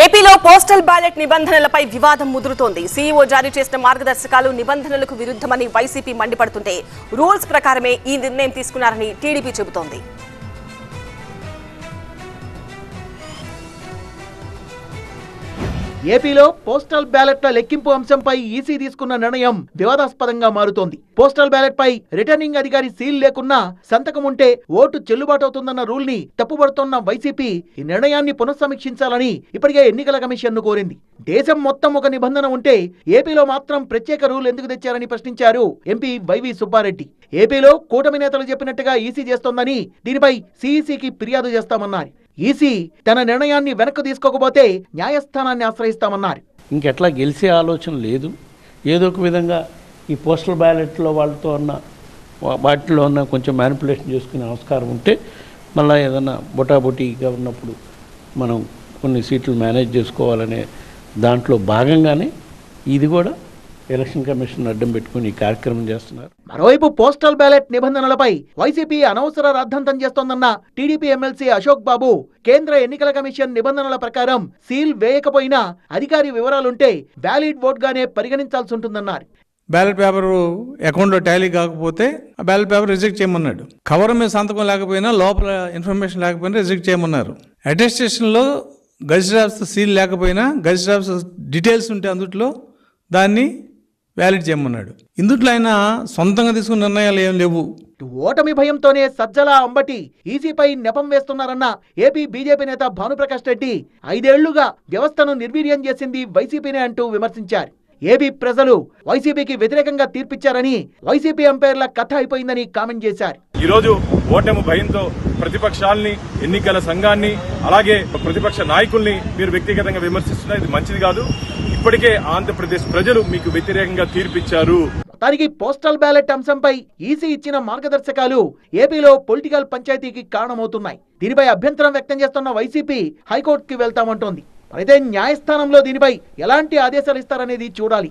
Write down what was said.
ఏపీలో postal ballot నిబంధనలపై వివాదం ముదురుతోంది. సీఈఓ జారీ చేసిన మార్గదర్శకాలు నిబంధనలకు విరుద్ధమని వైసీపీ మండిపడుతుంటే రూల్స్ ప్రకారమే ఈ నిర్ణయం తీసుకున్నారని టీడీపీ చెబుతోంది. ఏపీలో పోస్టల్ బ్యాలెట్ల లెక్కింపు అంశంపై ఈసీ తీసుకున్న నిర్ణయం వివాదాస్పదంగా మారుతోంది. పోస్టల్ బ్యాలెట్ పై రిటర్నింగ్ అధికారి సీల్ లేకున్నా సంతకం ఉంటే ఓటు చెల్లుబాటు అవుతుందన్న రూల్ ని తప్పుపడుతున్న వైసీపీ ఈ నిర్ణయాన్ని పునఃసమీక్షించాలని ఇప్పటికే ఎన్నికల కమిషన్ ను కోరింది. దేశం మొత్తం ఒక నిబంధన ఉంటే ఏపీలో మాత్రం ప్రత్యేక రూల్ ఎందుకు తెచ్చారని ప్రశ్నించారు ఎంపీ వైవి సుబ్బారెడ్డి. ఏపీలో కూటమి నేతలు చెప్పినట్టుగా ఈసీ చేస్తోందని, దీనిపై సిఈసికి ఫిర్యాదు చేస్తామన్నారు. ఈసీ తన నిర్ణయాన్ని వెనక్కు తీసుకోకపోతే న్యాయస్థానాన్ని ఆశ్రయిస్తామన్నారు. ఇంకెట్లా గెలిచే ఆలోచన లేదు. ఏదో ఒక విధంగా ఈ పోస్టల్ బ్యాలెట్లో వాటిలో ఉన్న కొంచెం మ్యానిపులేషన్ చేసుకునే ఆస్కారం ఉంటే మళ్ళీ ఏదన్నా బొటాబొటీగా ఉన్నప్పుడు మనం కొన్ని సీట్లు మేనేజ్ చేసుకోవాలనే దాంట్లో భాగంగానే ఇది కూడా ఎలక్షన్ కమిషన్ అడ్డం పెట్టుకుని ఈ కార్యక్రమం చేస్తున్నారు. మరోవైపు పోస్టల్ బ్యాలెట్ నిబంధనలపై వైసీపీ అనవసర రాద్ధాంతం చేస్తోందన్న టీడీపీ ఎమ్మెల్సీ అశోక్ బాబు కేంద్ర ఎన్నికల కమిషన్ నిబంధనల ప్రకారం సీల్ వేయకపోయినా అధికారి వివరాలుంటే వ్యాలిడ్ ఓట్ గానే పరిగణించాల్సి ఉంటుందన్నారు. బ్యాలెట్ పేపర్ అకౌంట్లో టాలీ కాకపోతే ఆ బ్యాలెట్ పేపర్ రిజెక్ట్ చేయమన్నాడు. కవర్ మీద సంతకం లేకపోయినా లోపల ఇన్ఫర్మేషన్ లేకపోయినా రిజెక్ట్ చేయమన్నారు. అటెస్టేషన్లో గజిటెడ్ ఆఫీసర్ సీల్ లేకపోయినా గజిటెడ్ ఆఫీసర్ డీటెయిల్స్ ఉంటే అందుట్లో దాన్ని వ్యాలిడ్ చేయమన్నాడు. ఇందుట్లో ఆయన సొంతంగా తీసుకున్న నిర్ణయాలు ఏం లేవు. ఓటమి భయంతోనే సజ్జల అంబటి ఈసీపై నెపం వేస్తున్నారన్న ఏపీ బీజేపీ నేత భానుప్రకాష్ రెడ్డి 5 ఏళ్లుగా వ్యవస్థను నిర్వీర్యం చేసింది వైసీపీనే అంటూ విమర్శించారు. ఏపీ ప్రజలు వైసీపీకి వ్యతిరేకంగా తీర్పిచ్చారని, వైసీపీ అంపైర్ల కథ అయిపోయిందని కామెంట్ చేశారు. ఈ రోజు ఓటమి భయంతో ప్రతిపక్షాలని, ఎన్నికల సంఘాన్ని, అలాగే ప్రతిపక్ష నాయకుల్ని మీరు వ్యక్తిగతంగా విమర్శిస్తున్నారు. ఇది మంచిది కాదు. ఇప్పటికే ఆంధ్రప్రదేశ్ ప్రజలు మీకు వ్యతిరేకంగా తీర్పిచ్చారు. మొత్తానికి పోస్టల్ బ్యాలెట్ అంశంపై ఈసీ ఇచ్చిన మార్గదర్శకాలు ఏపీలో పొలిటికల్ పంచాయతీకి కారణమవుతున్నాయి. దీనిపై అభ్యంతరం వ్యక్తం చేస్తున్న వైసీపీ హైకోర్టుకి వెళ్తామంటోంది. అయితే న్యాయస్థానంలో దీనిపై ఎలాంటి ఆదేశాలు ఇస్తారనేది చూడాలి.